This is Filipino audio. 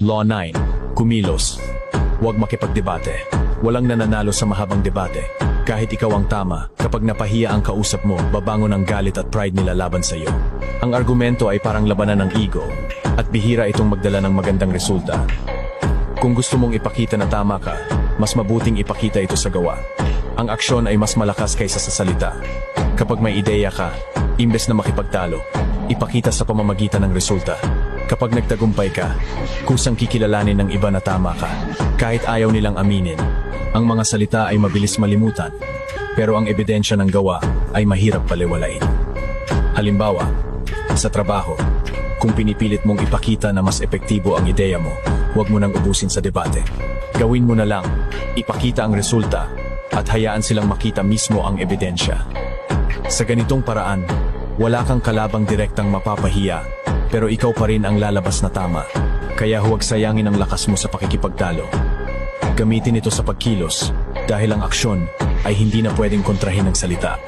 Law 9. Kumilos. Huwag makipagdebate. Walang nananalo sa mahabang debate. Kahit ikaw ang tama, kapag napahiya ang kausap mo, babangon ang galit at pride nila laban sa iyo. Ang argumento ay parang labanan ng ego, at bihira itong magdala ng magandang resulta. Kung gusto mong ipakita na tama ka, mas mabuting ipakita ito sa gawa. Ang aksyon ay mas malakas kaysa sa salita. Kapag may ideya ka, imbes na makipagtalo, ipakita sa pamamagitan ng resulta. Kapag nagtagumpay ka, kusang kikilalanin ng iba na tama ka, kahit ayaw nilang aminin. Ang mga salita ay mabilis malimutan, pero ang ebidensya ng gawa ay mahirap baliwalain. Halimbawa, sa trabaho, kung pinipilit mong ipakita na mas epektibo ang ideya mo, huwag mo nang ubusin sa debate. Gawin mo na lang, ipakita ang resulta, at hayaan silang makita mismo ang ebidensya. Sa ganitong paraan, wala kang kalabang direktang mapapahiya, pero ikaw pa rin ang lalabas na tama. Kaya huwag sayangin ang lakas mo sa pakikipagtalo. Gamitin ito sa pagkilos, dahil ang aksyon ay hindi na pwedeng kontrahin ng salita.